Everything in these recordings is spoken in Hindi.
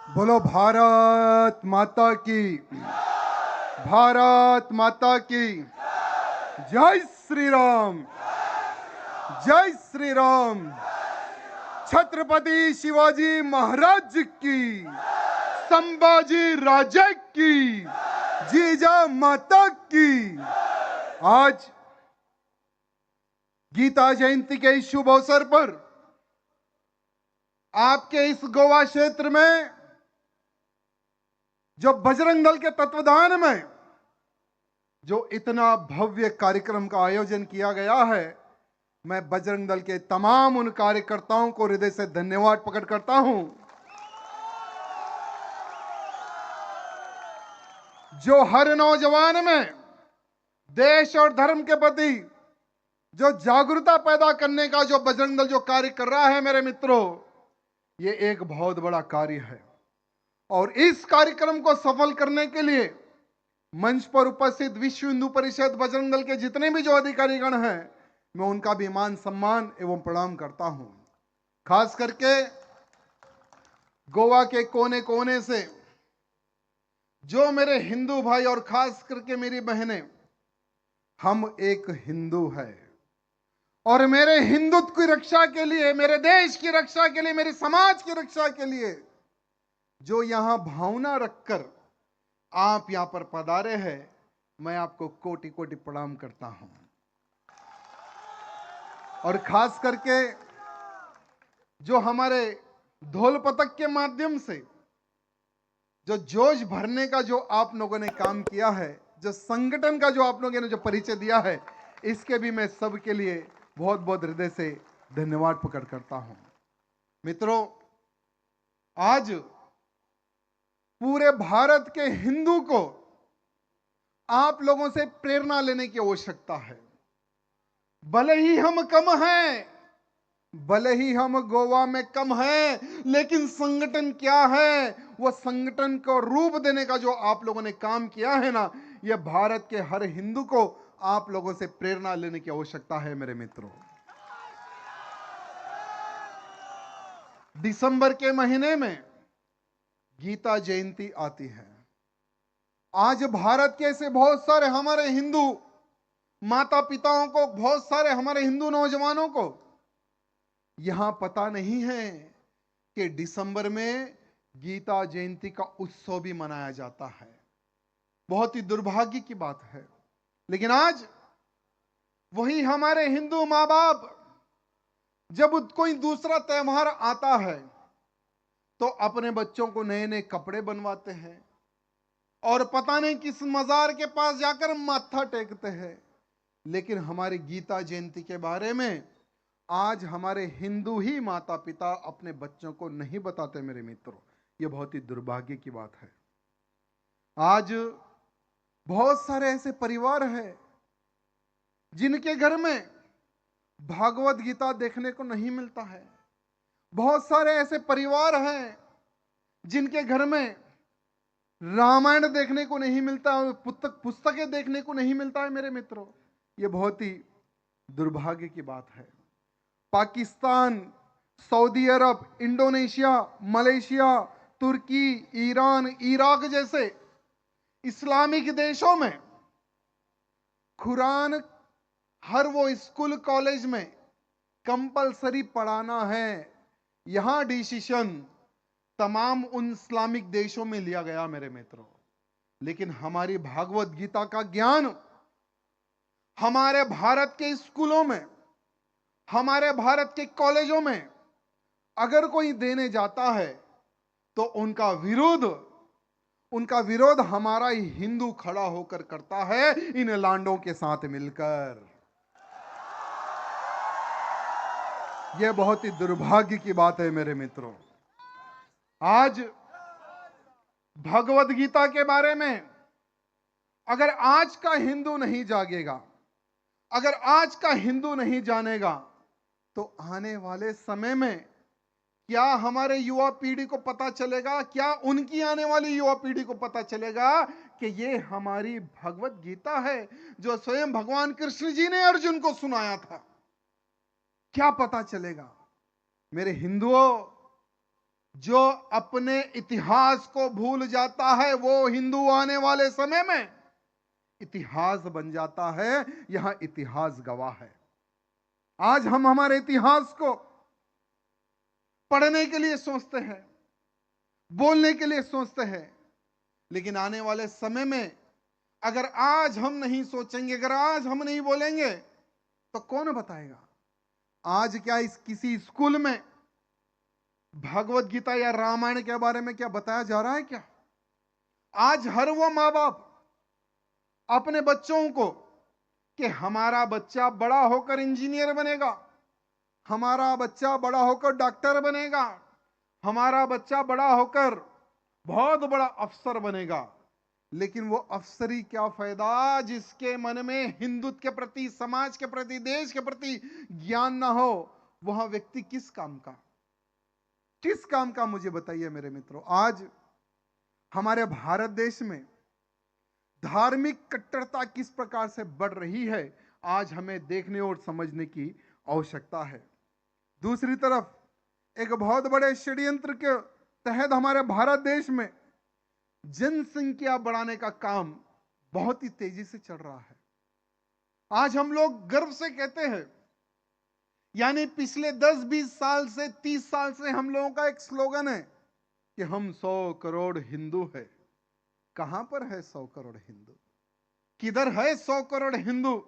बोलो भारत माता की। भारत माता की। जय श्री राम। जय श्री राम। छत्रपति शिवाजी महाराज की। संभाजी राजे की। जीजा माता की। आज गीता जयंती के इस शुभ अवसर पर आपके इस गोवा क्षेत्र में जो बजरंग दल के तत्वाधान में जो इतना भव्य कार्यक्रम का आयोजन किया गया है, मैं बजरंग दल के तमाम उन कार्यकर्ताओं को हृदय से धन्यवाद प्रकट करता हूं जो हर नौजवान में देश और धर्म के प्रति जो जागरूकता पैदा करने का जो बजरंग दल जो कार्य कर रहा है, मेरे मित्रों, ये एक बहुत बड़ा कार्य है। और इस कार्यक्रम को सफल करने के लिए मंच पर उपस्थित विश्व हिंदू परिषद बजरंग दल के जितने भी जो अधिकारीगण हैं, मैं उनका भी मान सम्मान एवं प्रणाम करता हूं। खास करके गोवा के कोने कोने से जो मेरे हिंदू भाई और खास करके मेरी बहनें, हम एक हिंदू है और मेरे हिंदुत्व की रक्षा के लिए, मेरे देश की रक्षा के लिए, मेरे समाज की रक्षा के लिए जो यहां भावना रखकर आप यहां पर पधारे हैं, मैं आपको कोटि कोटि प्रणाम करता हूं। और खास करके जो हमारे ढोल पतक के माध्यम से जो जोश भरने का जो आप लोगों ने काम किया है, जो संगठन का जो आप लोगों ने जो परिचय दिया है, इसके भी मैं सबके लिए बहुत बहुत हृदय से धन्यवाद प्रकट करता हूं। मित्रों, आज पूरे भारत के हिंदू को आप लोगों से प्रेरणा लेने की आवश्यकता है। भले ही हम कम हैं, भले ही हम गोवा में कम हैं, लेकिन संगठन क्या है, वो संगठन को रूप देने का जो आप लोगों ने काम किया है ना, ये भारत के हर हिंदू को आप लोगों से प्रेरणा लेने की आवश्यकता है। मेरे मित्रों, दिसंबर के महीने में गीता जयंती आती है। आज भारत के ऐसे बहुत सारे हमारे हिंदू माता पिताओं को, बहुत सारे हमारे हिंदू नौजवानों को यहां पता नहीं है कि दिसंबर में गीता जयंती का उत्सव भी मनाया जाता है। बहुत ही दुर्भाग्य की बात है। लेकिन आज वही हमारे हिंदू माँ बाप जब कोई दूसरा त्योहार आता है तो अपने बच्चों को नए नए कपड़े बनवाते हैं और पता नहीं किस मजार के पास जाकर माथा टेकते हैं। लेकिन हमारी गीता जयंती के बारे में आज हमारे हिंदू ही माता पिता अपने बच्चों को नहीं बताते। मेरे मित्रों, यह बहुत ही दुर्भाग्य की बात है। आज बहुत सारे ऐसे परिवार हैं जिनके घर में भागवत गीता देखने को नहीं मिलता है। बहुत सारे ऐसे परिवार हैं जिनके घर में रामायण देखने को नहीं मिलता है, पुस्तकें देखने को नहीं मिलता है। मेरे मित्रों, यह बहुत ही दुर्भाग्य की बात है। पाकिस्तान, सऊदी अरब, इंडोनेशिया, मलेशिया, तुर्की, ईरान, इराक जैसे इस्लामिक देशों में कुरान हर वो स्कूल कॉलेज में कंपलसरी पढ़ाना है। यहां डिसीजन तमाम उन इस्लामिक देशों में लिया गया। मेरे मित्रों, लेकिन हमारी भागवत गीता का ज्ञान हमारे भारत के स्कूलों में, हमारे भारत के कॉलेजों में अगर कोई देने जाता है तो उनका विरोध हमारा ही हिंदू खड़ा होकर करता है, इन लांडों के साथ मिलकर। यह बहुत ही दुर्भाग्य की बात है। मेरे मित्रों, आज भगवत गीता के बारे में अगर आज का हिंदू नहीं जागेगा, अगर आज का हिंदू नहीं जानेगा, तो आने वाले समय में क्या हमारे युवा पीढ़ी को पता चलेगा, क्या उनकी आने वाली युवा पीढ़ी को पता चलेगा कि ये हमारी भगवत गीता है जो स्वयं भगवान कृष्ण जी ने अर्जुन को सुनाया था? क्या पता चलेगा? मेरे हिंदुओं, जो अपने इतिहास को भूल जाता है वो हिंदू आने वाले समय में इतिहास बन जाता है। यह इतिहास गवाह है। आज हम हमारे इतिहास को पढ़ने के लिए सोचते हैं, बोलने के लिए सोचते हैं, लेकिन आने वाले समय में अगर आज हम नहीं सोचेंगे, अगर आज हम नहीं बोलेंगे, तो कौन बताएगा? आज क्या इस किसी स्कूल में भगवत गीता या रामायण के बारे में क्या बताया जा रहा है क्या? आज हर वो माँ बाप अपने बच्चों को कि हमारा बच्चा बड़ा होकर इंजीनियर बनेगा, हमारा बच्चा बड़ा होकर डॉक्टर बनेगा, हमारा बच्चा बड़ा होकर बहुत बड़ा अफसर बनेगा, लेकिन वो अफसरी क्या फायदा जिसके मन में हिंदुत्व के प्रति, समाज के प्रति, देश के प्रति ज्ञान ना हो। वह व्यक्ति किस काम का, किस काम का, मुझे बताइए मेरे मित्रों। आज हमारे भारत देश में धार्मिक कट्टरता किस प्रकार से बढ़ रही है, आज हमें देखने और समझने की आवश्यकता है। दूसरी तरफ एक बहुत बड़े षड्यंत्र के तहत हमारे भारत देश में जनसंख्या बढ़ाने का काम बहुत ही तेजी से चल रहा है। आज हम लोग गर्व से कहते हैं, यानी पिछले 10-20 साल से, 30 साल से हम लोगों का एक स्लोगन है कि हम 100 करोड़ हिंदू है। कहां पर है 100 करोड़ हिंदू? किधर है 100 करोड़ हिंदू?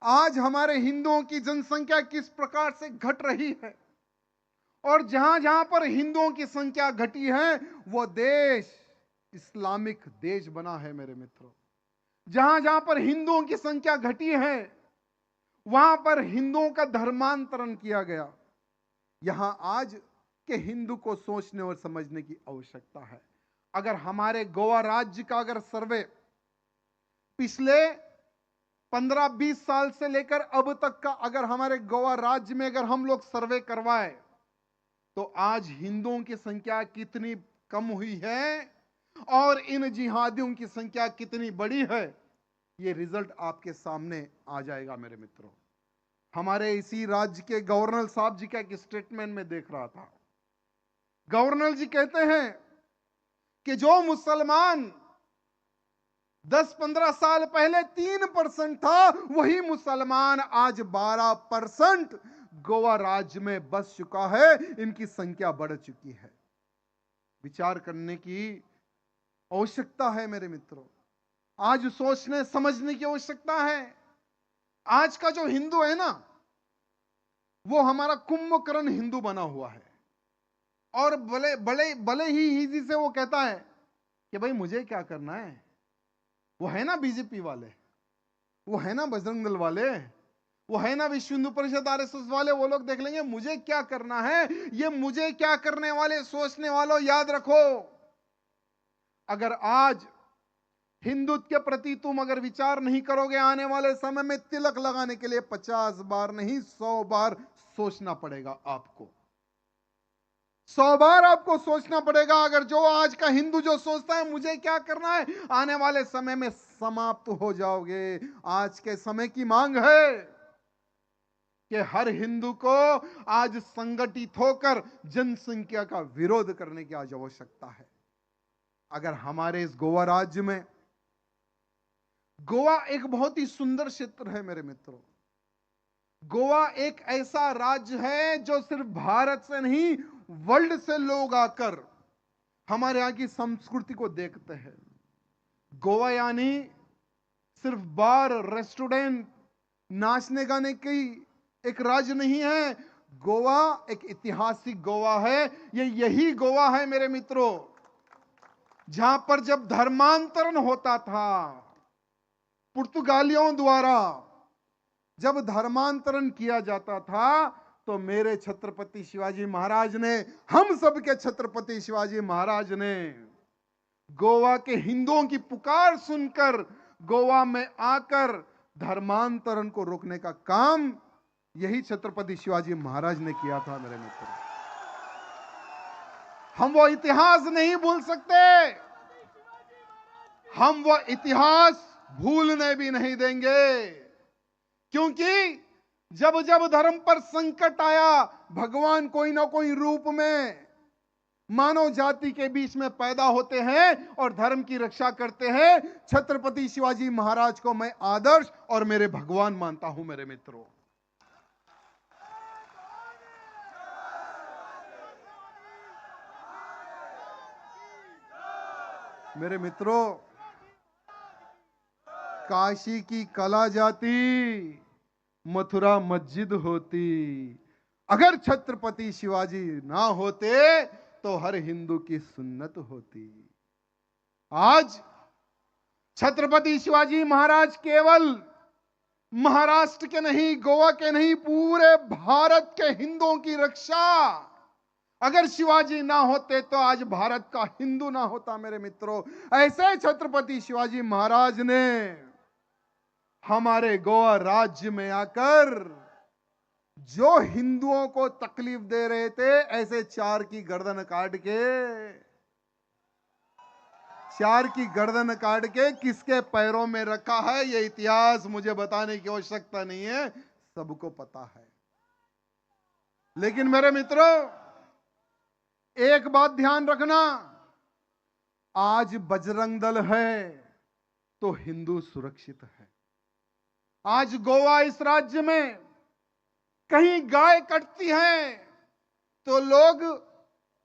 आज हमारे हिंदुओं की जनसंख्या किस प्रकार से घट रही है, और जहां जहां पर हिंदुओं की संख्या घटी है वो देश इस्लामिक देश बना है मेरे मित्रों। जहां जहां पर हिंदुओं की संख्या घटी है वहां पर हिंदुओं का धर्मांतरण किया गया। यहां आज के हिंदू को सोचने और समझने की आवश्यकता है। अगर हमारे गोवा राज्य का अगर सर्वे पिछले 15-20 साल से लेकर अब तक का अगर हमारे गोवा राज्य में अगर हम लोग सर्वे करवाए, तो आज हिंदुओं की संख्या कितनी कम हुई है और इन जिहादियों की संख्या कितनी बड़ी है, ये रिजल्ट आपके सामने आ जाएगा मेरे मित्रों। हमारे इसी राज्य के गवर्नर साहब जी का एक स्टेटमेंट में देख रहा था। गवर्नर जी कहते हैं कि जो मुसलमान 10-15 साल पहले 3% था, वही मुसलमान आज 12% गोवा राज्य में बस चुका है। इनकी संख्या बढ़ चुकी है। विचार करने की आवश्यकता है मेरे मित्रों। आज सोचने समझने की आवश्यकता है। आज का जो हिंदू है ना, वो हमारा कुंभकर्ण हिंदू बना हुआ है, और भले ही इजी से वो कहता है कि भाई मुझे क्या करना है। वो है ना बीजेपी वाले, वो है ना बजरंग दल वाले, वो है ना विश्व हिंदू परिषद आरएसएस वाले, वो लोग देख लेंगे मुझे क्या करना है। ये मुझे क्या करने वाले सोचने वालों, याद रखो, अगर आज हिंदुत्व के प्रति तुम अगर विचार नहीं करोगे, आने वाले समय में तिलक लगाने के लिए 50 बार नहीं 100 बार सोचना पड़ेगा आपको। 100 बार आपको सोचना पड़ेगा। अगर जो आज का हिंदू जो सोचता है मुझे क्या करना है, आने वाले समय में समाप्त हो जाओगे। आज के समय की मांग है कि हर हिंदू को आज संगठित होकर जनसंख्या का विरोध करने की आज आवश्यकता है। अगर हमारे इस गोवा राज्य में, गोवा एक बहुत ही सुंदर क्षेत्र है मेरे मित्रों। गोवा एक ऐसा राज्य है जो सिर्फ भारत से नहीं वर्ल्ड से लोग आकर हमारे यहां की संस्कृति को देखते हैं। गोवा यानी सिर्फ बार, रेस्टोरेंट, नाचने गाने की एक राज्य नहीं है। गोवा एक ऐतिहासिक गोवा है। ये यही गोवा है मेरे मित्रों जहां पर जब धर्मांतरण होता था पुर्तगालियों द्वारा, जब धर्मांतरण किया जाता था, तो मेरे छत्रपति शिवाजी महाराज ने, हम सब के छत्रपति शिवाजी महाराज ने गोवा के हिंदुओं की पुकार सुनकर गोवा में आकर धर्मांतरण को रोकने का काम यही छत्रपति शिवाजी महाराज ने किया था मेरे मित्र। हम वो इतिहास नहीं भूल सकते, हम वो इतिहास भूलने भी नहीं देंगे, क्योंकि जब जब धर्म पर संकट आया, भगवान कोई ना कोई रूप में मानव जाति के बीच में पैदा होते हैं और धर्म की रक्षा करते हैं, छत्रपति शिवाजी महाराज को मैं आदर्श और मेरे भगवान मानता हूं मेरे मित्रों। मेरे मित्रों, काशी की कला जाती, मथुरा मस्जिद होती, अगर छत्रपति शिवाजी ना होते तो हर हिंदू की सुन्नत होती। आज छत्रपति शिवाजी महाराज केवल महाराष्ट्र के नहीं, गोवा के नहीं, पूरे भारत के हिंदुओं की रक्षा, अगर शिवाजी ना होते तो आज भारत का हिंदू ना होता मेरे मित्रों। ऐसे छत्रपति शिवाजी महाराज ने हमारे गोवा राज्य में आकर जो हिंदुओं को तकलीफ दे रहे थे, ऐसे चार की गर्दन काट के किसके पैरों में रखा है, यह इतिहास मुझे बताने की आवश्यकता नहीं है, सबको पता है। लेकिन मेरे मित्रों, एक बात ध्यान रखना, आज बजरंग दल है तो हिंदू सुरक्षित है। आज गोवा इस राज्य में कहीं गाय कटती है तो लोग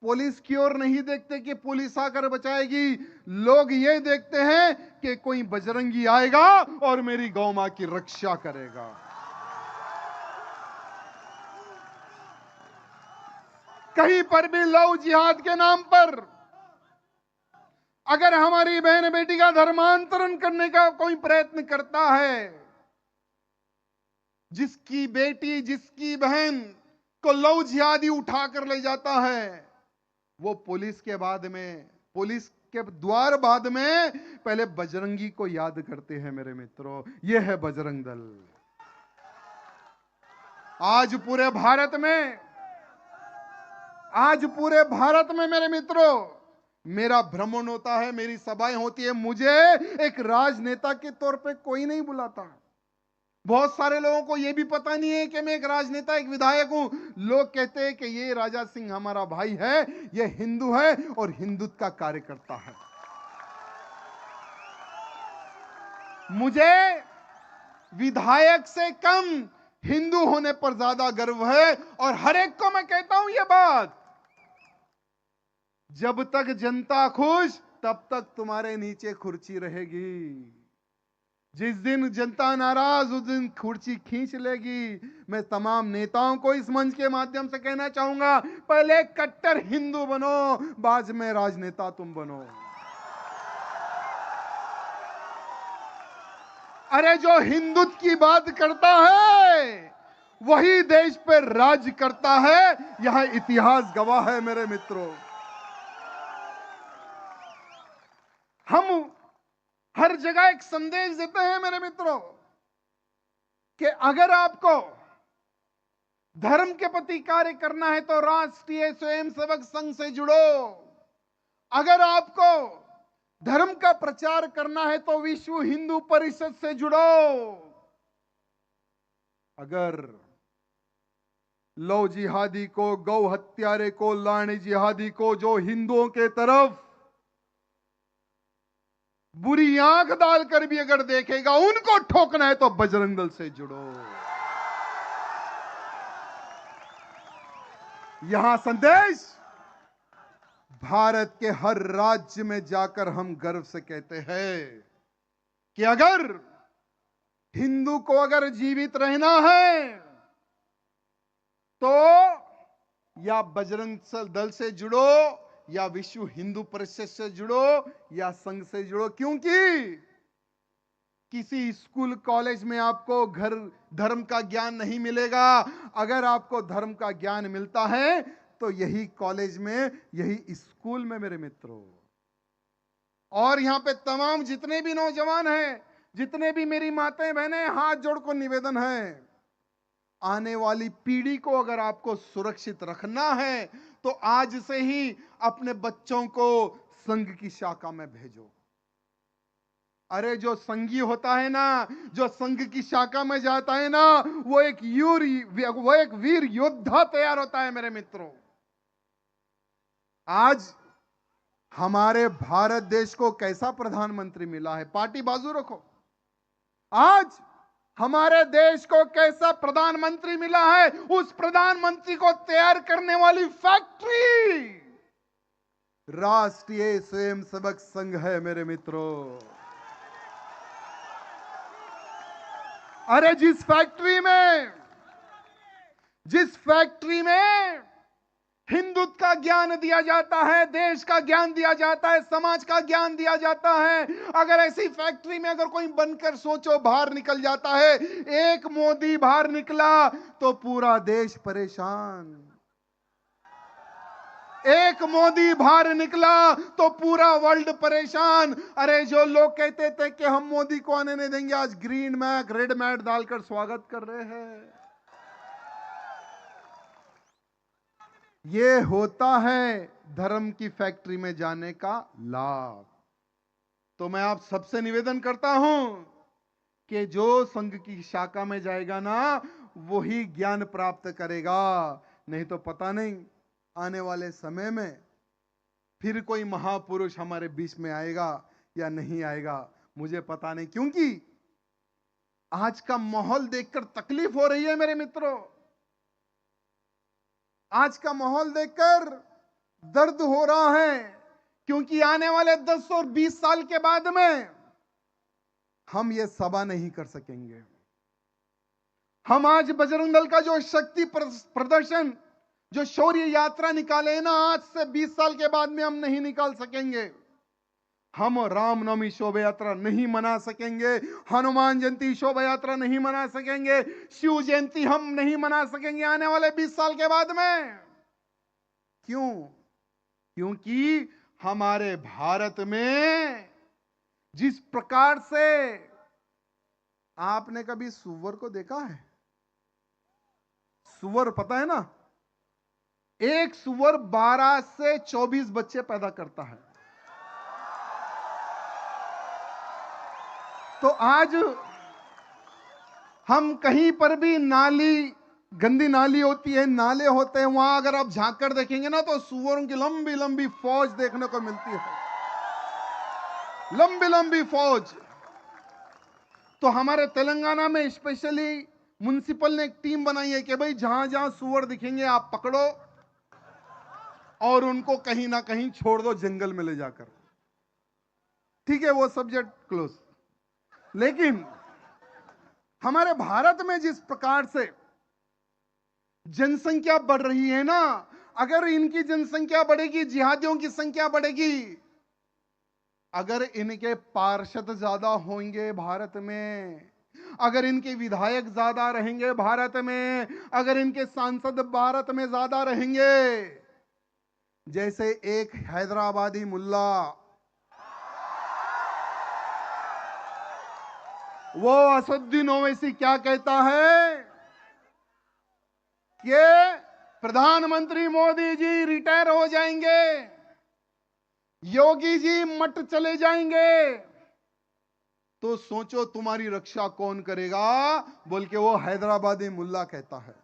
पुलिस की ओर नहीं देखते कि पुलिस आकर बचाएगी, लोग ये देखते हैं कि कोई बजरंगी आएगा और मेरी गौ मां की रक्षा करेगा। कहीं पर भी लव जिहाद के नाम पर अगर हमारी बहन बेटी का धर्मांतरण करने का कोई प्रयत्न करता है, जिसकी बेटी, जिसकी बहन को लव जिहादी उठाकर ले जाता है, वो पुलिस के द्वार बाद में पहले बजरंगी को याद करते हैं मेरे मित्रों। यह है बजरंग दल। आज पूरे भारत में मेरे मित्रों मेरा भ्रमण होता है, मेरी सभाएं होती है, मुझे एक राजनेता के तौर पे कोई नहीं बुलाता। बहुत सारे लोगों को यह भी पता नहीं है कि मैं एक राजनेता, एक विधायक हूं। लोग कहते हैं कि ये राजा सिंह हमारा भाई है, ये हिंदू है और हिंदुत्व का कार्यकर्ता है। मुझे विधायक से कम हिंदू होने पर ज्यादा गर्व है और हर एक को मैं कहता हूं यह बात, जब तक जनता खुश तब तक तुम्हारे नीचे कुर्सी रहेगी। जिस दिन जनता नाराज उस दिन कुर्सी खींच लेगी। मैं तमाम नेताओं को इस मंच के माध्यम से कहना चाहूंगा, पहले कट्टर हिंदू बनो, बाद में राजनेता तुम बनो। अरे जो हिंदुत्व की बात करता है वही देश पर राज करता है, यह इतिहास गवाह है मेरे मित्रों। हम हर जगह एक संदेश देते हैं मेरे मित्रों कि अगर आपको धर्म के प्रति कार्य करना है तो राष्ट्रीय स्वयंसेवक संघ से जुड़ो। अगर आपको धर्म का प्रचार करना है तो विश्व हिंदू परिषद से जुड़ो। अगर लव जिहादी को, गौ हत्यारे को, लाने जिहादी को, जो हिंदुओं के तरफ बुरी आंख डालकर भी अगर देखेगा, उनको ठोकना है तो बजरंग दल से जुड़ो। यहां संदेश भारत के हर राज्य में जाकर हम गर्व से कहते हैं कि अगर हिंदू को अगर जीवित रहना है तो या बजरंग दल से जुड़ो, या विश्व हिंदू परिषद से जुड़ो, या संघ से जुड़ो। क्योंकि किसी स्कूल कॉलेज में आपको धर्म का ज्ञान नहीं मिलेगा। अगर आपको धर्म का ज्ञान मिलता है तो यही कॉलेज में, यही स्कूल में मेरे मित्रों। और यहां पे तमाम जितने भी नौजवान हैं, जितने भी मेरी माताएं बहनें, हाथ जोड़कर निवेदन है, आने वाली पीढ़ी को अगर आपको सुरक्षित रखना है तो आज से ही अपने बच्चों को संघ की शाखा में भेजो। अरे जो संघी होता है ना, जो संघ की शाखा में जाता है ना, वो एक वीर योद्धा तैयार होता है मेरे मित्रों। आज हमारे भारत देश को कैसा प्रधानमंत्री मिला है, पार्टी बाजू रखो। आज हमारे देश को कैसा प्रधानमंत्री मिला है, उस प्रधानमंत्री को तैयार करने वाली फैक्ट्री राष्ट्रीय स्वयंसेवक संघ है मेरे मित्रों। अरे जिस फैक्ट्री में हिंदुत्व का ज्ञान दिया जाता है, देश का ज्ञान दिया जाता है, समाज का ज्ञान दिया जाता है, अगर ऐसी फैक्ट्री में अगर कोई बनकर सोचो बाहर निकल जाता है, एक मोदी बाहर निकला तो पूरा देश परेशान। एक मोदी बाहर निकला तो पूरा वर्ल्ड परेशान। अरे जो लोग कहते थे कि हम मोदी को आने नहीं देंगे, आज ग्रीन मैट रेड मैट डालकर स्वागत कर रहे हैं। ये होता है धर्म की फैक्ट्री में जाने का लाभ। तो मैं आप सबसे निवेदन करता हूं कि जो संघ की शाखा में जाएगा ना, वही ज्ञान प्राप्त करेगा। नहीं तो पता नहीं आने वाले समय में फिर कोई महापुरुष हमारे बीच में आएगा या नहीं आएगा, मुझे पता नहीं। क्योंकि आज का माहौल देखकर तकलीफ हो रही है मेरे मित्रों। आज का माहौल देखकर दर्द हो रहा है, क्योंकि आने वाले 10 और 20 साल के बाद में हम ये सभा नहीं कर सकेंगे। हम आज बजरंग दल का जो शक्ति प्रदर्शन, जो शौर्य यात्रा निकाले ना, आज से 20 साल के बाद में हम नहीं निकाल सकेंगे। हम रामनवमी शोभा यात्रा नहीं मना सकेंगे, हनुमान जयंती शोभा यात्रा नहीं मना सकेंगे, शिव जयंती हम नहीं मना सकेंगे आने वाले 20 साल के बाद में। क्यों? क्योंकि हमारे भारत में जिस प्रकार से, आपने कभी सुअर को देखा है? सुअर पता है ना, एक सुअर 12 से 24 बच्चे पैदा करता है। तो आज हम कहीं पर भी नाली, गंदी नाली होती है, नाले होते हैं, वहां अगर आप झांक कर देखेंगे ना, तो सुअरों की लंबी लंबी फौज देखने को मिलती है, लंबी लंबी फौज। तो हमारे तेलंगाना में स्पेशली म्युनिसिपल ने एक टीम बनाई है कि भाई जहां जहां सुअर दिखेंगे आप पकड़ो और उनको कहीं ना कहीं छोड़ दो जंगल में ले जाकर। ठीक है, वो सब्जेक्ट क्लोज। लेकिन हमारे भारत में जिस प्रकार से जनसंख्या बढ़ रही है ना, अगर इनकी जनसंख्या बढ़ेगी, जिहादियों की संख्या बढ़ेगी, अगर इनके पार्षद ज्यादा होंगे भारत में, अगर इनके विधायक ज्यादा रहेंगे भारत में, अगर इनके सांसद भारत में ज्यादा रहेंगे, जैसे एक हैदराबादी मुल्ला, वो असदुद्दीन ओवैसी क्या कहता है कि प्रधानमंत्री मोदी जी रिटायर हो जाएंगे, योगी जी मठ चले जाएंगे, तो सोचो तुम्हारी रक्षा कौन करेगा, बोल के वो हैदराबादी मुल्ला कहता है।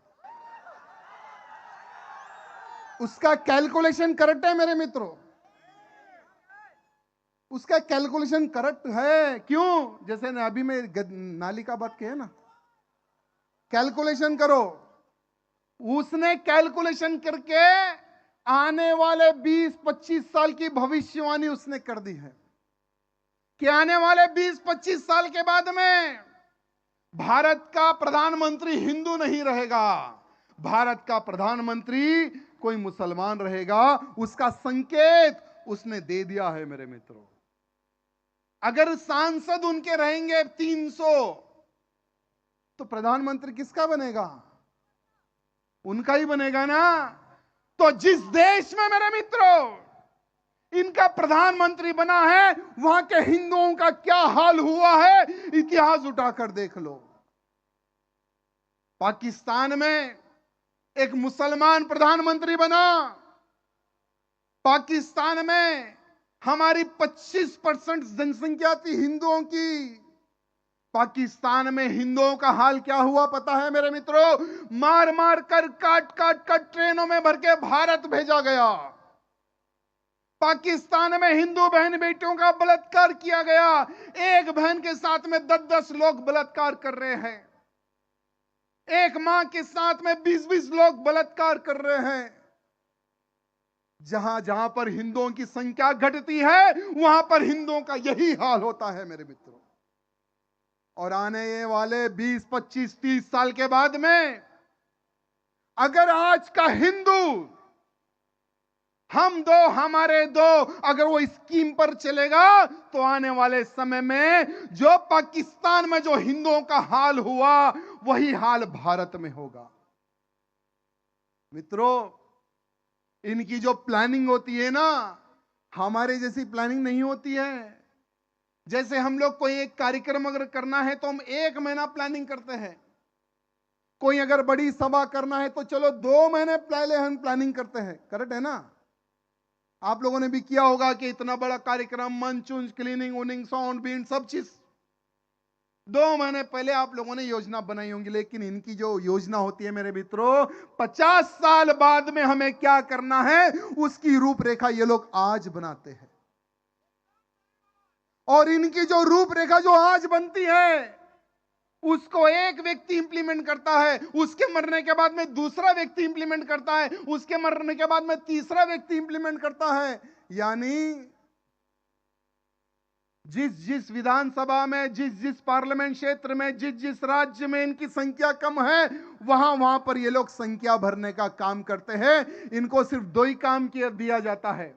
उसका कैलकुलेशन करेक्ट है मेरे मित्रों, उसका कैलकुलेशन करेक्ट है। क्यों? जैसे ना अभी मैं नाली का बात किया ना, कैलकुलेशन करो। उसने कैलकुलेशन करके आने वाले 20-25 साल की भविष्यवाणी उसने कर दी है कि आने वाले 20-25 साल के बाद में भारत का प्रधानमंत्री हिंदू नहीं रहेगा, भारत का प्रधानमंत्री कोई मुसलमान रहेगा। उसका संकेत उसने दे दिया है मेरे मित्रों। अगर सांसद उनके रहेंगे 300, तो प्रधानमंत्री किसका बनेगा? उनका ही बनेगा ना। तो जिस देश में मेरे मित्रों इनका प्रधानमंत्री बना है, वहां के हिंदुओं का क्या हाल हुआ है, इतिहास उठाकर देख लो। पाकिस्तान में एक मुसलमान प्रधानमंत्री बना, पाकिस्तान में हमारी 25% जनसंख्या थी हिंदुओं की। पाकिस्तान में हिंदुओं का हाल क्या हुआ पता है मेरे मित्रों? मार मार कर, काट काट कर ट्रेनों में भर के भारत भेजा गया। पाकिस्तान में हिंदू बहन बेटियों का बलात्कार किया गया। एक बहन के साथ में 10-10 लोग बलात्कार कर रहे हैं। एक मां के साथ में 20-20 लोग बलात्कार कर रहे हैं। जहां जहां पर हिंदुओं की संख्या घटती है, वहां पर हिंदुओं का यही हाल होता है मेरे मित्रों। और आने वाले 20, 25, 30 साल के बाद में अगर आज का हिंदू, हम दो हमारे दो, अगर वो स्कीम पर चलेगा तो आने वाले समय में जो पाकिस्तान में जो हिंदुओं का हाल हुआ, वही हाल भारत में होगा। मित्रों, इनकी जो प्लानिंग होती है ना, हमारे जैसी प्लानिंग नहीं होती है। जैसे हम लोग कोई एक कार्यक्रम अगर करना है तो हम 1 महीना प्लानिंग करते हैं। कोई अगर बड़ी सभा करना है तो चलो 2 महीने पहले हम प्लानिंग करते हैं। करेक्ट है ना? आप लोगों ने भी किया होगा कि इतना बड़ा कार्यक्रम, मंच उंच, क्लीनिंग उनिंग, साउंड बीन, सब चीज 2 महीने पहले आप लोगों ने योजना बनाई होंगी। लेकिन इनकी जो योजना होती है मेरे मित्रों, 50 साल बाद में हमें क्या करना है, उसकी रूपरेखा ये लोग आज बनाते हैं। और इनकी जो रूपरेखा जो आज बनती है, उसको एक व्यक्ति इंप्लीमेंट करता है, उसके मरने के बाद में दूसरा व्यक्ति इंप्लीमेंट करता है, उसके मरने के बाद में तीसरा व्यक्ति इंप्लीमेंट करता है। यानी जिस जिस विधानसभा में, जिस जिस पार्लियामेंट क्षेत्र में, जिस जिस राज्य में इनकी संख्या कम है, वहां वहां पर ये लोग संख्या भरने का काम करते हैं। इनको सिर्फ 2 ही काम दिया जाता है।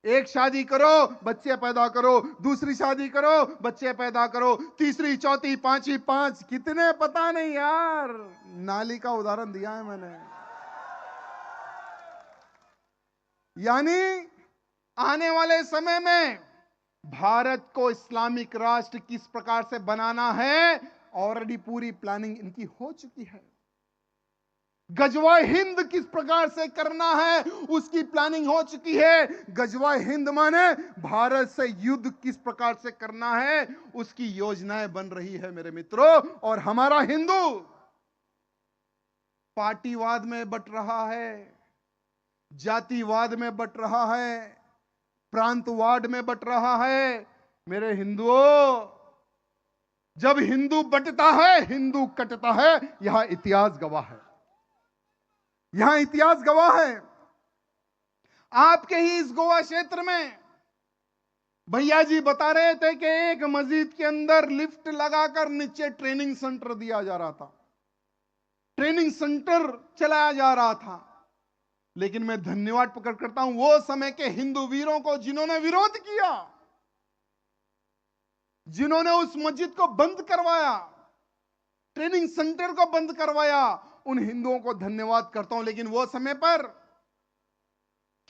एक शादी करो, बच्चे पैदा करो, दूसरी शादी करो, बच्चे पैदा करो, तीसरी, चौथी, पांचवी, 5 कितने पता नहीं यार, नाली का उदाहरण दिया है मैंने। यानी आने वाले समय में भारत को इस्लामिक राष्ट्र किस प्रकार से बनाना है, ऑलरेडी पूरी प्लानिंग इनकी हो चुकी है। गजवा हिंद किस प्रकार से करना है, उसकी प्लानिंग हो चुकी है। गजवा हिंद माने भारत से युद्ध किस प्रकार से करना है, उसकी योजनाएं बन रही है मेरे मित्रों। और हमारा हिंदू पार्टीवाद में बट रहा है, जातिवाद में बट रहा है, प्रांतवाद में बट रहा है। मेरे हिंदुओं, जब हिंदू बटता है, हिंदू कटता है। यहां इतिहास गवाह है, यहां इतिहास गवाह है। आपके ही इस गोवा क्षेत्र में भैया जी बता रहे थे कि एक मस्जिद के अंदर लिफ्ट लगाकर नीचे ट्रेनिंग सेंटर दिया जा रहा था, ट्रेनिंग सेंटर चलाया जा रहा था। लेकिन मैं धन्यवाद प्रकट करता हूं वो समय के हिंदू वीरों को जिन्होंने विरोध किया, जिन्होंने उस मस्जिद को बंद करवाया, ट्रेनिंग सेंटर को बंद करवाया। उन हिंदुओं को धन्यवाद करता हूं। लेकिन वो समय पर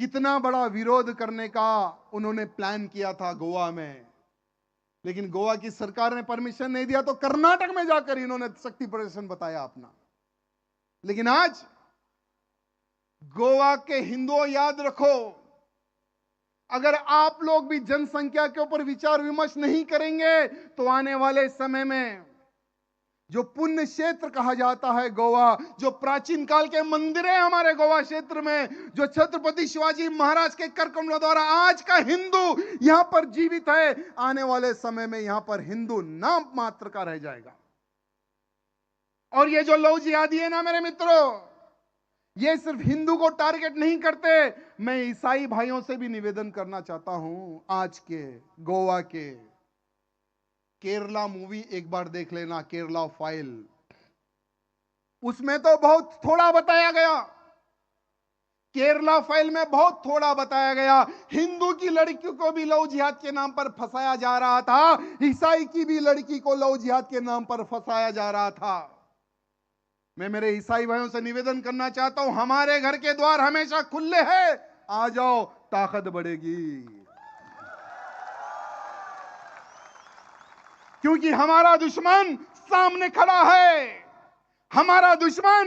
कितना बड़ा विरोध करने का उन्होंने प्लान किया था गोवा में, लेकिन गोवा की सरकार ने परमिशन नहीं दिया, तो कर्नाटक में जाकर इन्होंने शक्ति प्रदर्शन बताया अपना। लेकिन आज गोवा के हिंदुओं, याद रखो, अगर आप लोग भी जनसंख्या के ऊपर विचार विमर्श नहीं करेंगे तो आने वाले समय में जो पुण्य क्षेत्र कहा जाता है गोवा, जो प्राचीन काल के मंदिर है हमारे गोवा क्षेत्र में, जो छत्रपति शिवाजी महाराज के कर कमलों द्वारा आज का हिंदू यहां पर जीवित है, आने वाले समय में यहां पर हिंदू नाम मात्र का रह जाएगा। और ये जो लव जिहादी है ना मेरे मित्रों, ये सिर्फ हिंदू को टारगेट नहीं करते। मैं ईसाई भाइयों से भी निवेदन करना चाहता हूं, आज के गोवा के केरला मूवी एक बार देख लेना, केरला फाइल। उसमें तो बहुत थोड़ा बताया गया, केरला फाइल में बहुत थोड़ा बताया गया। हिंदू की लड़की को भी लव जिहाद के नाम पर फंसाया जा रहा था, ईसाई की भी लड़की को लव जिहाद के नाम पर फंसाया जा रहा था। मैं मेरे ईसाई भाइयों से निवेदन करना चाहता हूं, हमारे घर के द्वार हमेशा खुले हैं, आ जाओ, ताकत बढ़ेगी। क्योंकि हमारा दुश्मन सामने खड़ा है, हमारा दुश्मन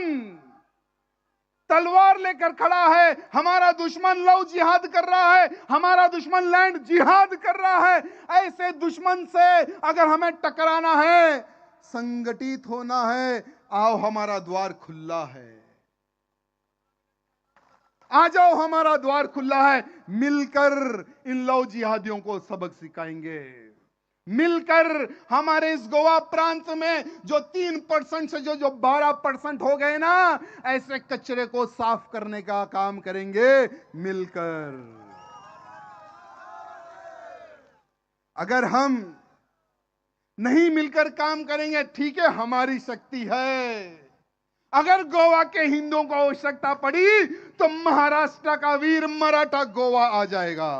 तलवार लेकर खड़ा है, हमारा दुश्मन लव जिहाद कर रहा है, हमारा दुश्मन लैंड जिहाद कर रहा है। ऐसे दुश्मन से अगर हमें टकराना है, संगठित होना है, आओ, हमारा द्वार खुला है। आ जाओ, हमारा द्वार खुला है। मिलकर इन लव जिहादियों को सबक सिखाएंगे। मिलकर हमारे इस गोवा प्रांत में जो 3% से जो 12% हो गए ना, ऐसे कचरे को साफ करने का काम करेंगे मिलकर। अगर हम नहीं मिलकर काम करेंगे, ठीक है, हमारी शक्ति है। अगर गोवा के हिंदुओं को आवश्यकता पड़ी तो महाराष्ट्र का वीर मराठा गोवा आ जाएगा।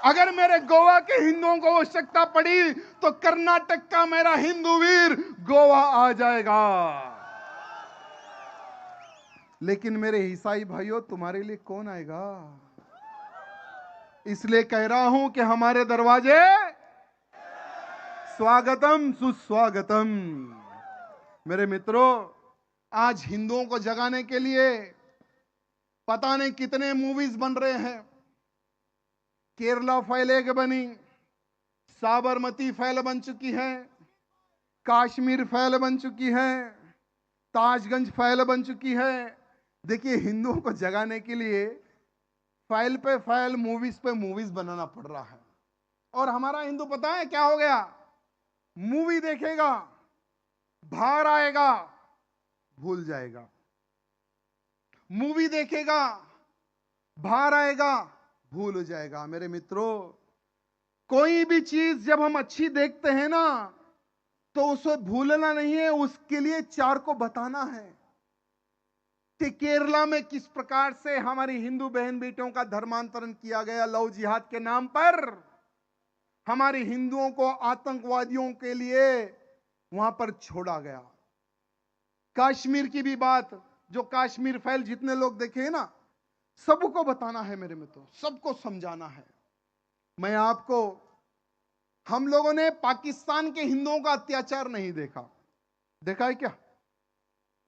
अगर मेरे गोवा के हिंदुओं को आवश्यकता पड़ी तो कर्नाटक का मेरा हिंदू वीर गोवा आ जाएगा। लेकिन मेरे ईसाई भाइयों, तुम्हारे लिए कौन आएगा? इसलिए कह रहा हूं कि हमारे दरवाजे स्वागतम सुस्वागतम। मेरे मित्रों, आज हिंदुओं को जगाने के लिए पता नहीं कितने मूवीज बन रहे हैं। केरला फाइल एक बनी, साबरमती फाइल बन चुकी है, कश्मीर फाइल बन चुकी है, ताजगंज फाइल बन चुकी है। देखिए, हिंदुओं को जगाने के लिए फाइल पे फाइल, मूवीज पे मूवीज बनाना पड़ रहा है। और हमारा हिंदू पता है क्या हो गया? मूवी देखेगा, बाहर आएगा, भूल जाएगा। मूवी देखेगा, बाहर आएगा, भूल हो जाएगा। मेरे मित्रों, कोई भी चीज जब हम अच्छी देखते हैं ना, तो उसे भूलना नहीं है, उसके लिए 4 को बताना है कि केरला में किस प्रकार से हमारी हिंदू बहन बेटियों का धर्मांतरण किया गया लव जिहाद के नाम पर। हमारे हिंदुओं को आतंकवादियों के लिए वहां पर छोड़ा गया। कश्मीर की भी बात, जो कश्मीर फाइल जितने लोग देखे ना, सबको बताना है मेरे मित्रों, सबको समझाना है। मैं आपको, हम लोगों ने पाकिस्तान के हिंदुओं का अत्याचार नहीं देखा, देखा है क्या?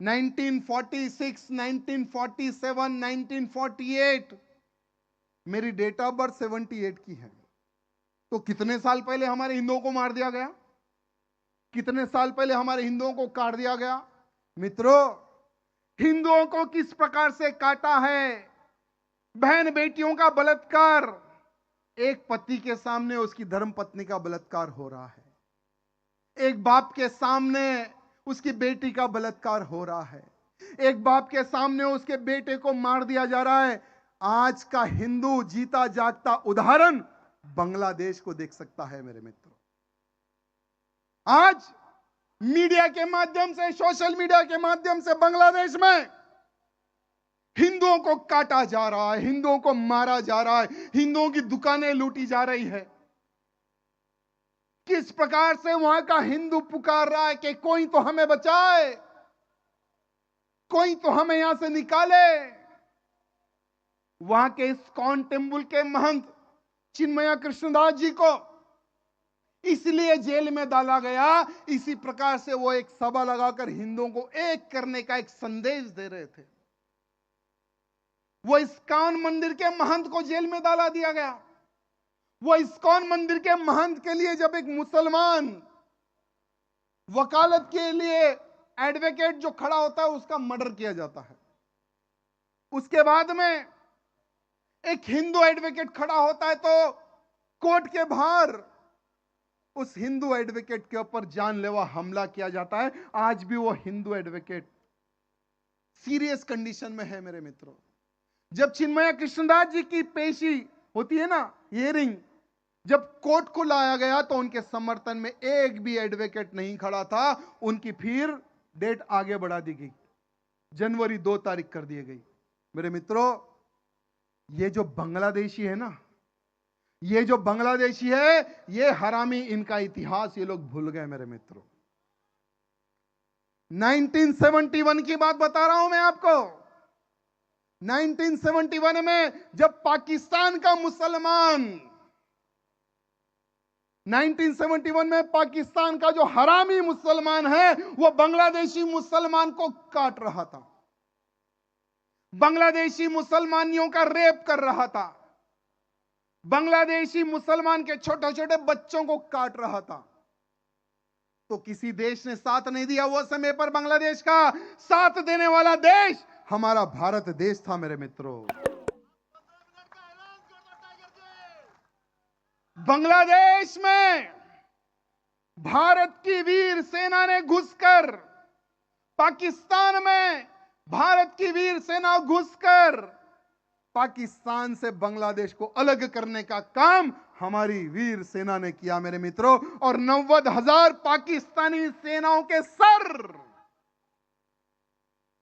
1946, 1947, 1948, मेरी डेट ऑफ बर्थ 78 की है। तो कितने साल पहले हमारे हिंदुओं को मार दिया गया? कितने साल पहले हमारे हिंदुओं को काट दिया गया? मित्रों, हिंदुओं को किस प्रकार से काटा है, बहन बेटियों का बलात्कार, एक पति के सामने उसकी धर्म पत्नी का बलात्कार हो रहा है, एक बाप के सामने उसकी बेटी का बलात्कार हो रहा है, एक बाप के सामने उसके बेटे को मार दिया जा रहा है। आज का हिंदू जीता जागता उदाहरण बांग्लादेश को देख सकता है मेरे मित्रों। आज मीडिया के माध्यम से, सोशल मीडिया के माध्यम से बांग्लादेश में हिंदुओं को काटा जा रहा है, हिंदुओं को मारा जा रहा है, हिंदुओं की दुकानें लूटी जा रही है। किस प्रकार से वहां का हिंदू पुकार रहा है कि कोई तो हमें बचाए, कोई तो हमें यहां से निकाले। वहां के इस्कॉन टेम्पल के महंत चिन्मया कृष्णदास जी को इसलिए जेल में डाला गया, इसी प्रकार से वो एक सभा लगाकर हिंदुओं को एक करने का एक संदेश दे रहे थे। वो इस्कॉन मंदिर के महंत को जेल में डाला दिया गया। वो इस्कॉन मंदिर के महंत के लिए जब एक मुसलमान वकालत के लिए एडवोकेट जो खड़ा होता है, उसका मर्डर किया जाता है। उसके बाद में एक हिंदू एडवोकेट खड़ा होता है, तो कोर्ट के बाहर उस हिंदू एडवोकेट के ऊपर जानलेवा हमला किया जाता है। आज भी वो हिंदू एडवोकेट सीरियस कंडीशन में है मेरे मित्रों। जब चिन्मया कृष्णदास जी की पेशी होती है ना, हियरिंग, जब कोर्ट को लाया गया तो उनके समर्थन में एक भी एडवोकेट नहीं खड़ा था। उनकी फिर डेट आगे बढ़ा दी गई, जनवरी 2 तारीख कर दी गई। मेरे मित्रों, ये जो बांग्लादेशी है ना, ये जो बांग्लादेशी है, ये हरामी, इनका इतिहास ये लोग भूल गए मेरे मित्रों। 1971 की बात बता रहा हूं मैं आपको। 1971 में जब पाकिस्तान का मुसलमान, 1971 में पाकिस्तान का जो हरामी मुसलमान है, वो बांग्लादेशी मुसलमान को काट रहा था, बांग्लादेशी मुसलमानियों का रेप कर रहा था, बांग्लादेशी मुसलमान के छोटे छोटे बच्चों को काट रहा था। तो किसी देश ने साथ नहीं दिया। वो समय पर बांग्लादेश का साथ देने वाला देश हमारा भारत देश था मेरे मित्रों। बांग्लादेश में भारत की वीर सेना ने घुसकर, पाकिस्तान में भारत की वीर सेना घुसकर पाकिस्तान से बांग्लादेश को अलग करने का काम हमारी वीर सेना ने किया मेरे मित्रों। और 90,000 पाकिस्तानी सेनाओं के सर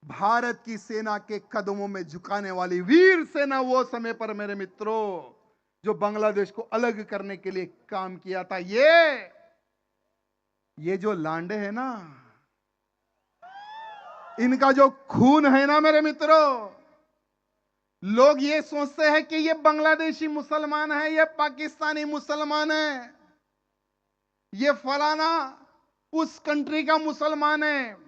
भारत की सेना के कदमों में झुकाने वाली वीर सेना वो समय पर मेरे मित्रों, जो बांग्लादेश को अलग करने के लिए काम किया था। ये जो लांडे है ना, इनका जो खून है ना मेरे मित्रों, लोग ये सोचते हैं कि ये बांग्लादेशी मुसलमान है, ये पाकिस्तानी मुसलमान है, ये फलाना उस कंट्री का मुसलमान है।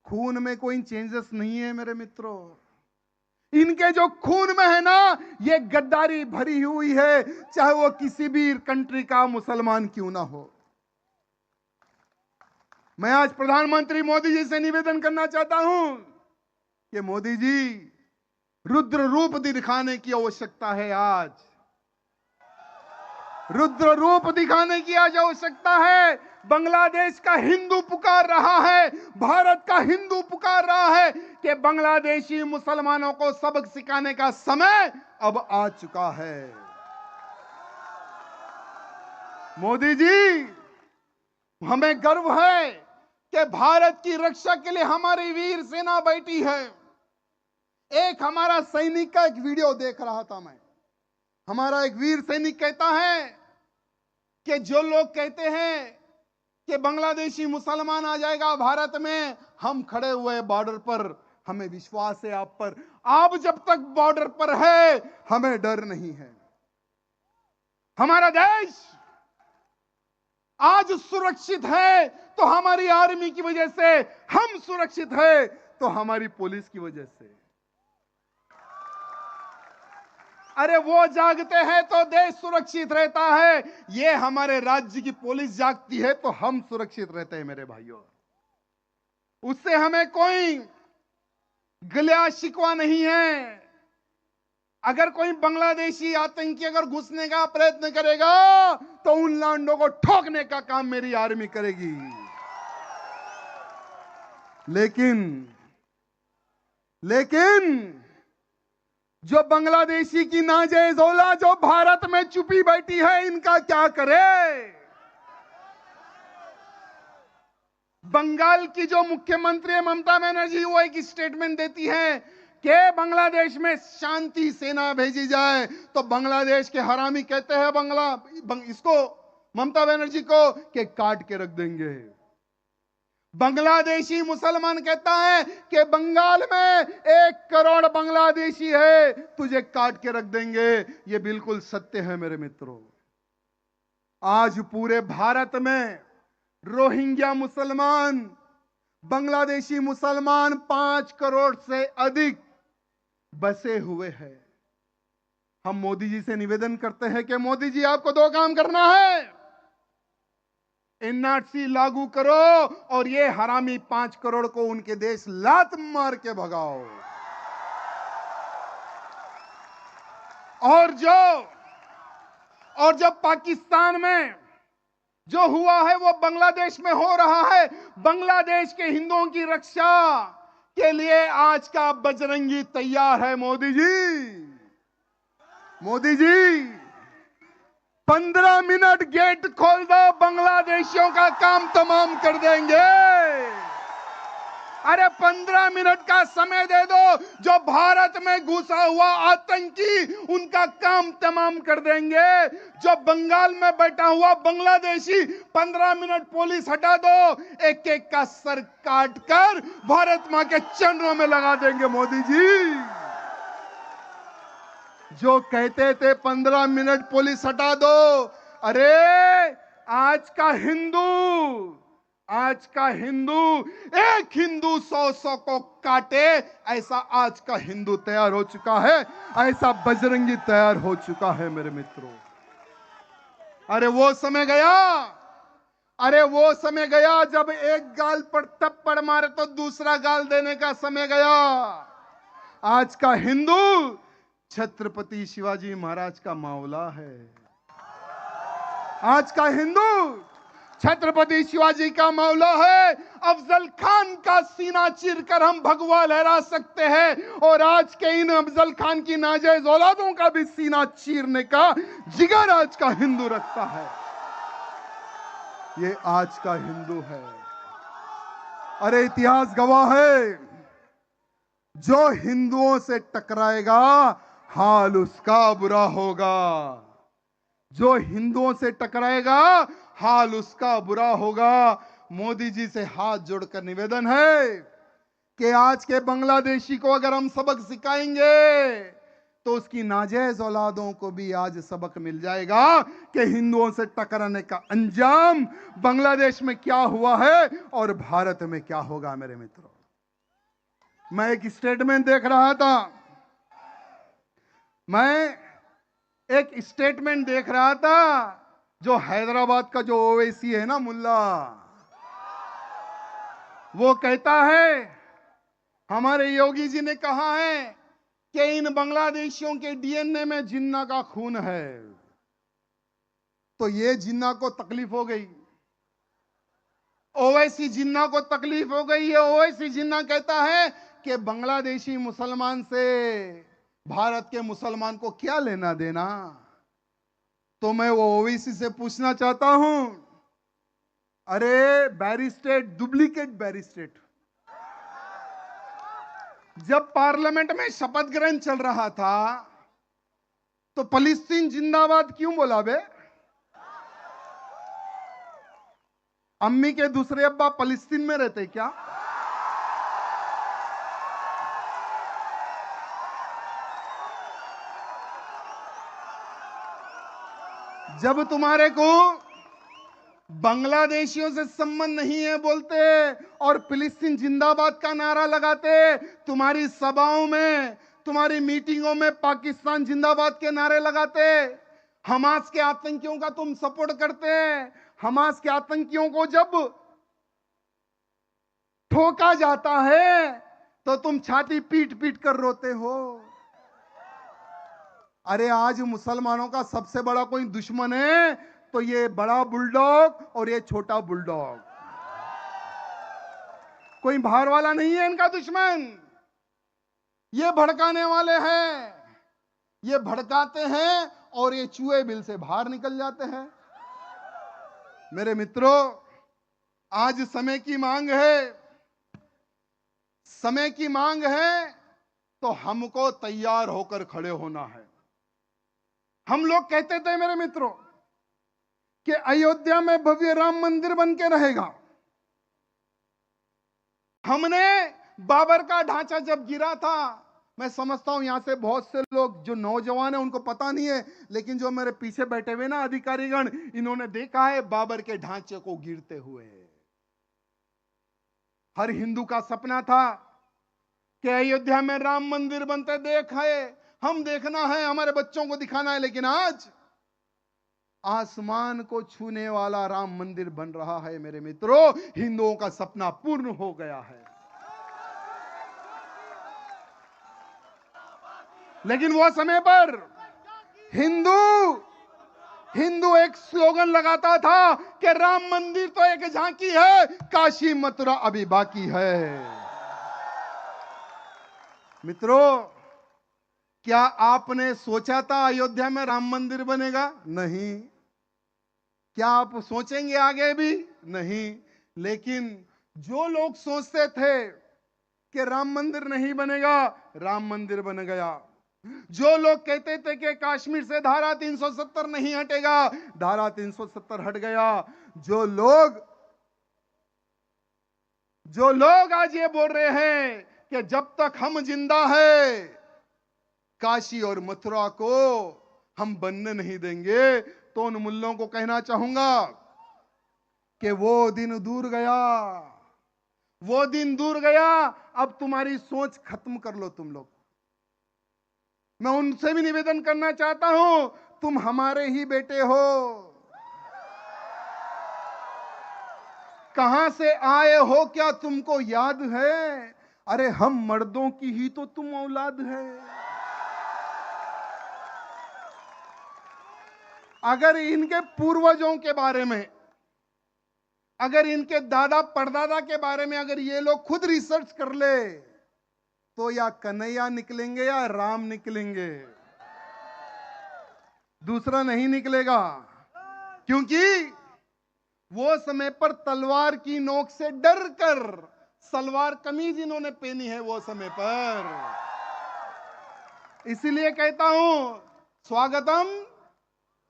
खून में कोई चेंजेस नहीं है मेरे मित्रों। इनके जो खून में है ना, ये गद्दारी भरी हुई है, चाहे वो किसी भी कंट्री का मुसलमान क्यों ना हो। मैं आज प्रधानमंत्री मोदी जी से निवेदन करना चाहता हूं कि मोदी जी, रुद्र रूप दिखाने की आवश्यकता है। आज रुद्र रूप दिखाने की आज आवश्यकता है। बांग्लादेश का हिंदू पुकार रहा है, भारत का हिंदू पुकार रहा है कि बांग्लादेशी मुसलमानों को सबक सिखाने का समय अब आ चुका है। मोदी जी, हमें गर्व है कि भारत की रक्षा के लिए हमारी वीर सेना बैठी है। एक हमारा सैनिक का एक वीडियो देख रहा था मैं। हमारा एक वीर सैनिक कहता है कि जो लोग कहते हैं कि बांग्लादेशी मुसलमान आ जाएगा भारत में, हम खड़े हुए बॉर्डर पर, हमें विश्वास है आप पर। आप जब तक बॉर्डर पर है, हमें डर नहीं है। हमारा देश आज सुरक्षित है तो हमारी आर्मी की वजह से, हम सुरक्षित है तो हमारी पुलिस की वजह से। अरे वो जागते हैं तो देश सुरक्षित रहता है, ये हमारे राज्य की पुलिस जागती है तो हम सुरक्षित रहते हैं मेरे भाइयों। उससे हमें कोई गिला शिकवा नहीं है। अगर कोई बांग्लादेशी आतंकी अगर घुसने का प्रयत्न करेगा तो उन लांडों को ठोकने का काम मेरी आर्मी करेगी। लेकिन जो बांग्लादेशी की नाजायज औलाद जो भारत में छुपी बैठी है, इनका क्या करे। बंगाल की जो मुख्यमंत्री है ममता बनर्जी, वो एक स्टेटमेंट देती है कि बांग्लादेश में शांति सेना भेजी जाए, तो बांग्लादेश के हरामी कहते हैं इसको ममता बनर्जी को कि काट के रख देंगे। बांग्लादेशी मुसलमान कहता है कि बंगाल में 1 करोड़ बांग्लादेशी है, तुझे काट के रख देंगे। ये बिल्कुल सत्य है मेरे मित्रों। आज पूरे भारत में रोहिंग्या मुसलमान, बांग्लादेशी मुसलमान 5 करोड़ से अधिक बसे हुए हैं। हम मोदी जी से निवेदन करते हैं कि मोदी जी, आपको 2 काम करना है। एनआरसी लागू करो और ये हरामी 5 करोड़ को उनके देश लात मार के भगाओ। और जब पाकिस्तान में जो हुआ है वो बांग्लादेश में हो रहा है। बांग्लादेश के हिंदुओं की रक्षा के लिए आज का बजरंगी तैयार है। मोदी जी 15 मिनट गेट खोल दो, बांग्लादेशियों का काम तमाम कर देंगे। अरे 15 मिनट का समय दे दो, जो भारत में घुसा हुआ आतंकी उनका काम तमाम कर देंगे। जो बंगाल में बैठा हुआ बांग्लादेशी, 15 मिनट पुलिस हटा दो, एक एक का सर काट कर भारत मां के चरणों में लगा देंगे। मोदी जी जो कहते थे 15 मिनट पुलिस हटा दो, अरे आज का हिंदू एक हिंदू 100 को काटे, ऐसा आज का हिंदू तैयार हो चुका है, ऐसा बजरंगी तैयार हो चुका है मेरे मित्रों। अरे वो समय गया अरे वो समय गया जब एक गाल पर थप्पड़ मारे तो दूसरा गाल देने का समय गया। आज का हिंदू छत्रपति शिवाजी महाराज का मौला है। आज का हिंदू छत्रपति शिवाजी का मौला है। अफजल खान का सीना चीरकर हम भगवा लहरा सकते हैं और आज के इन अफजल खान की नाजायज औलादों का भी सीना चीरने का जिगर आज का हिंदू रखता है। ये आज का हिंदू है। अरे इतिहास गवाह है, जो हिंदुओं से टकराएगा हाल उसका बुरा होगा। जो हिंदुओं से टकराएगा हाल उसका बुरा होगा। मोदी जी से हाथ जोड़कर निवेदन है कि आज के बांग्लादेशी को अगर हम सबक सिखाएंगे तो उसकी नाजायज औलादों को भी आज सबक मिल जाएगा कि हिंदुओं से टकराने का अंजाम बांग्लादेश में क्या हुआ है और भारत में क्या होगा। मेरे मित्रों, मैं एक स्टेटमेंट देख रहा था। मैं एक स्टेटमेंट देख रहा था जो हैदराबाद का जो ओवैसी है ना मुल्ला, वो कहता है हमारे योगी जी ने कहा है कि इन बांग्लादेशियों के डीएनए में जिन्ना का खून है। तो ये जिन्ना को तकलीफ हो गई, ओवैसी जिन्ना को तकलीफ हो गई है। ओवैसी जिन्ना कहता है कि बांग्लादेशी मुसलमान से भारत के मुसलमान को क्या लेना देना। तो मैं वो ओवैसी से पूछना चाहता हूं, अरे बैरिस्टेट, डुप्लीकेट बैरिस्टेट, जब पार्लियामेंट में शपथ ग्रहण चल रहा था तो फलस्तीन जिंदाबाद क्यों बोला बे? अम्मी के दूसरे अब्बा फलस्तीन में रहते क्या? जब तुम्हारे को बांग्लादेशियों से संबंध नहीं है बोलते और फिलिस्तीन जिंदाबाद का नारा लगाते, तुम्हारी सभाओं में, तुम्हारी मीटिंगों में पाकिस्तान जिंदाबाद के नारे लगाते, हमास के आतंकियों का तुम सपोर्ट करते हैं। हमास के आतंकियों को जब ठोका जाता है तो तुम छाती पीट पीट कर रोते हो। अरे आज मुसलमानों का सबसे बड़ा कोई दुश्मन है तो ये बड़ा बुलडॉग और ये छोटा बुलडॉग, कोई बाहर वाला नहीं है इनका दुश्मन। ये भड़काने वाले हैं, ये भड़काते हैं और ये चूहे बिल से बाहर निकल जाते हैं। मेरे मित्रों, आज समय की मांग है, समय की मांग है तो हमको तैयार होकर खड़े होना है। हम लोग कहते थे मेरे मित्रों कि अयोध्या में भव्य राम मंदिर बन के रहेगा। हमने बाबर का ढांचा जब गिरा था, मैं समझता हूं यहां से बहुत से लोग जो नौजवान हैं उनको पता नहीं है, लेकिन जो मेरे पीछे बैठे हुए ना अधिकारीगण, इन्होंने देखा है बाबर के ढांचे को गिरते हुए। हर हिंदू का सपना था कि अयोध्या में राम मंदिर बनते, देखा है, हम देखना है, हमारे बच्चों को दिखाना है। लेकिन आज आसमान को छूने वाला राम मंदिर बन रहा है। मेरे मित्रों, हिंदुओं का सपना पूर्ण हो गया है। लेकिन वो समय पर हिंदू एक स्लोगन लगाता था कि राम मंदिर तो एक झांकी है, काशी मथुरा अभी बाकी है। मित्रों, क्या आपने सोचा था अयोध्या में राम मंदिर बनेगा? नहीं। क्या आप सोचेंगे आगे भी? नहीं। लेकिन जो लोग सोचते थे कि राम मंदिर नहीं बनेगा, राम मंदिर बन गया। जो लोग कहते थे कि कश्मीर से धारा 370 नहीं हटेगा, धारा 370 हट गया। जो लोग आज ये बोल रहे हैं कि जब तक हम जिंदा है काशी और मथुरा को हम बनने नहीं देंगे, तो उन मुल्लों को कहना चाहूंगा कि वो दिन दूर गया, वो दिन दूर गया। अब तुम्हारी सोच खत्म कर लो तुम लोग। मैं उनसे भी निवेदन करना चाहता हूं, तुम हमारे ही बेटे हो। कहां से आए हो क्या तुमको याद है? अरे हम मर्दों की ही तो तुम औलाद है। अगर इनके पूर्वजों के बारे में, अगर इनके दादा परदादा के बारे में अगर ये लोग खुद रिसर्च कर ले तो या कन्हैया निकलेंगे या राम निकलेंगे, दूसरा नहीं निकलेगा। क्योंकि वो समय पर तलवार की नोक से डर कर सलवार कमीज इन्होंने पहनी है वो समय पर। इसीलिए कहता हूं स्वागतम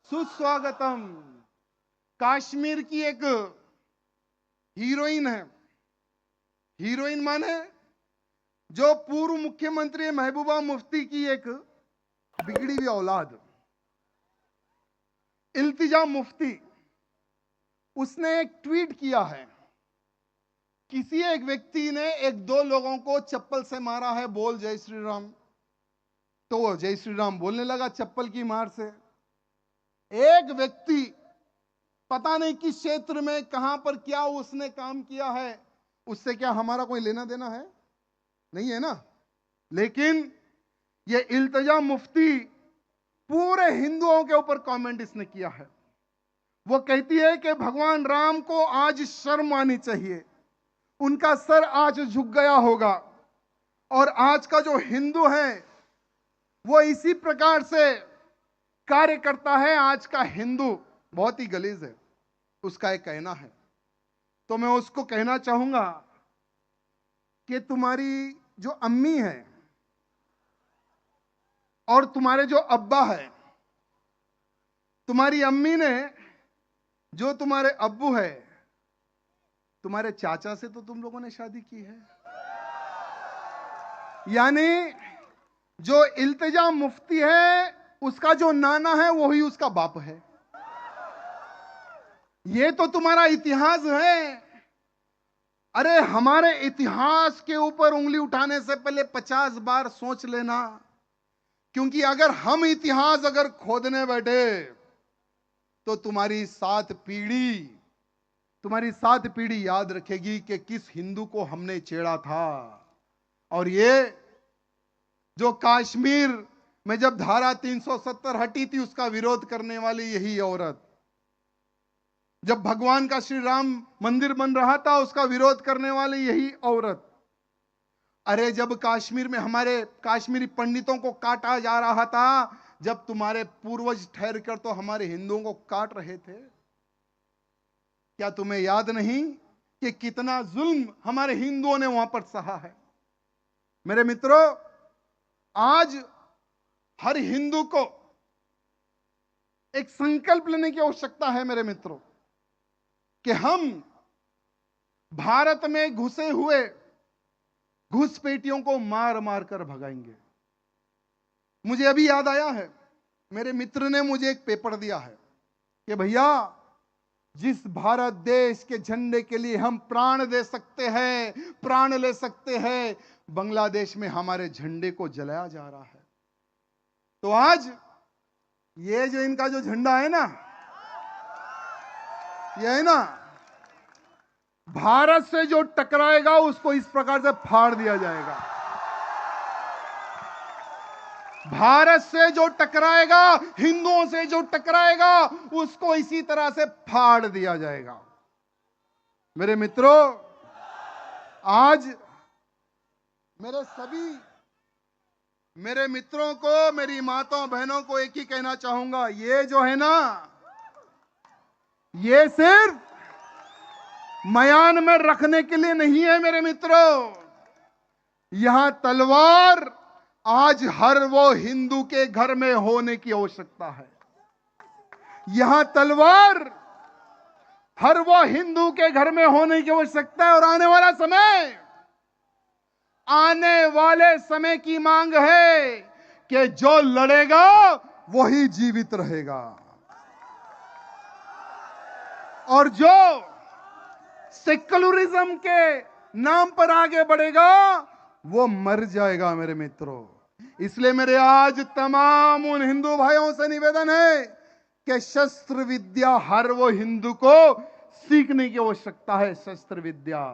सुस्वागतम। कश्मीर की एक हीरोइन है, हीरोइन माने जो पूर्व मुख्यमंत्री महबूबा मुफ्ती की एक बिगड़ी हुई औलाद, इल्तिजा मुफ्ती, उसने एक ट्वीट किया है। किसी एक व्यक्ति ने एक दो लोगों को चप्पल से मारा है, बोल जय श्री राम, तो वो जय श्री राम बोलने लगा चप्पल की मार से। एक व्यक्ति पता नहीं किस क्षेत्र में कहां पर क्या उसने काम किया है, उससे क्या हमारा कोई लेना देना है? नहीं है ना। लेकिन ये इल्तिजा मुफ्ती पूरे हिंदुओं के ऊपर कमेंट इसने किया है। वो कहती है कि भगवान राम को आज शर्म आनी चाहिए, उनका सर आज झुक गया होगा, और आज का जो हिंदू है वो इसी प्रकार से कार्य करता है। आज का हिंदू बहुत ही गलीज है, उसका एक कहना है। तो मैं उसको कहना चाहूंगा कि तुम्हारी जो अम्मी है और तुम्हारे जो अब्बा है, तुम्हारी अम्मी ने जो तुम्हारे अब्बू है, तुम्हारे चाचा से तो तुम लोगों ने शादी की है। यानी जो इल्तिजा मुफ्ती है उसका जो नाना है वही उसका बाप है। ये तो तुम्हारा इतिहास है। अरे हमारे इतिहास के ऊपर उंगली उठाने से पहले 50 बार सोच लेना, क्योंकि अगर हम इतिहास अगर खोदने बैठे तो तुम्हारी 7 पीढ़ी याद रखेगी कि किस हिंदू को हमने छेड़ा था। और ये जो कश्मीर में जब धारा 370 हटी थी उसका विरोध करने वाली यही औरत, जब भगवान का श्री राम मंदिर बन रहा था उसका विरोध करने वाली यही औरत, अरे जब कश्मीर में हमारे कश्मीरी पंडितों को काटा जा रहा था, जब तुम्हारे पूर्वज ठहर कर तो हमारे हिंदुओं को काट रहे थे, क्या तुम्हें याद नहीं कि कितना जुल्म हमारे हिंदुओं ने वहां पर सहा है? मेरे मित्रों, आज हर हिंदू को एक संकल्प लेने की आवश्यकता है मेरे मित्रों, कि हम भारत में घुसे हुए घुसपैठियों को मार मार कर भगाएंगे। मुझे अभी याद आया है, मेरे मित्र ने मुझे एक पेपर दिया है कि भैया जिस भारत देश के झंडे के लिए हम प्राण दे सकते हैं, प्राण ले सकते हैं, बांग्लादेश में हमारे झंडे को जलाया जा रहा है। तो आज ये जो इनका जो झंडा है ना, ये है ना, भारत से जो टकराएगा उसको इस प्रकार से फाड़ दिया जाएगा। भारत से जो टकराएगा, हिंदुओं से जो टकराएगा, उसको इसी तरह से फाड़ दिया जाएगा। मेरे मित्रों, आज मेरे मित्रों को, मेरी माताओं बहनों को एक ही कहना चाहूंगा, ये जो है ना, ये सिर्फ मयान में रखने के लिए नहीं है मेरे मित्रों। यहां तलवार आज हर वो हिंदू के घर में होने की आवश्यकता है। यहां तलवार हर वो हिंदू के घर में होने की आवश्यकता है। और आने वाले समय की मांग है कि जो लड़ेगा वही जीवित रहेगा, और जो सेक्युलरिज्म के नाम पर आगे बढ़ेगा वो मर जाएगा मेरे मित्रों। इसलिए मेरे आज तमाम उन हिंदू भाइयों से निवेदन है कि शस्त्र विद्या हर वो हिंदू को सीखने की आवश्यकता है शस्त्र विद्या,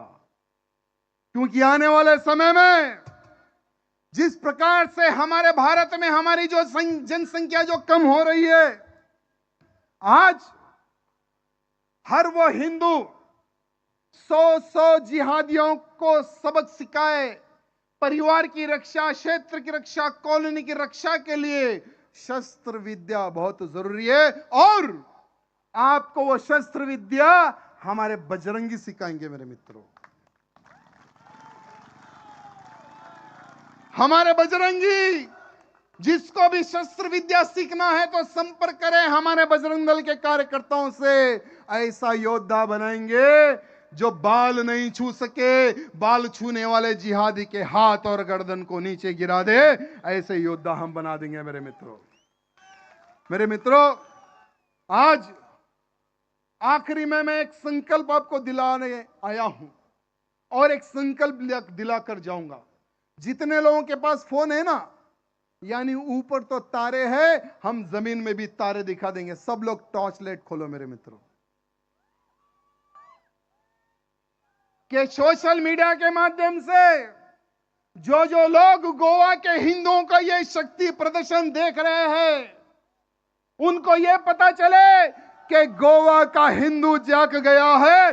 क्योंकि आने वाले समय में जिस प्रकार से हमारे भारत में हमारी जो जनसंख्या जो कम हो रही है, आज हर वो हिंदू 100 जिहादियों को सबक सिखाए, परिवार की रक्षा, क्षेत्र की रक्षा, कॉलोनी की रक्षा के लिए शस्त्र विद्या बहुत जरूरी है। और आपको वो शस्त्र विद्या हमारे बजरंगी सिखाएंगे मेरे मित्रों। हमारे बजरंगी, जिसको भी शस्त्र विद्या सीखना है तो संपर्क करें हमारे बजरंग दल के कार्यकर्ताओं से। ऐसा योद्धा बनाएंगे जो बाल नहीं छू सके, बाल छूने वाले जिहादी के हाथ और गर्दन को नीचे गिरा दे, ऐसे योद्धा हम बना देंगे मेरे मित्रों। मेरे मित्रों, आज आखिरी में मैं एक संकल्प आपको दिलाने आया हूं और एक संकल्प दिलाकर जाऊंगा। जितने लोगों के पास फोन है ना, यानी ऊपर तो तारे हैं, हम जमीन में भी तारे दिखा देंगे। सब लोग टॉर्च लाइट खोलो मेरे मित्रों, कि सोशल मीडिया के माध्यम से जो लोग गोवा के हिंदुओं का ये शक्ति प्रदर्शन देख रहे हैं, उनको ये पता चले कि गोवा का हिंदू जाग गया है।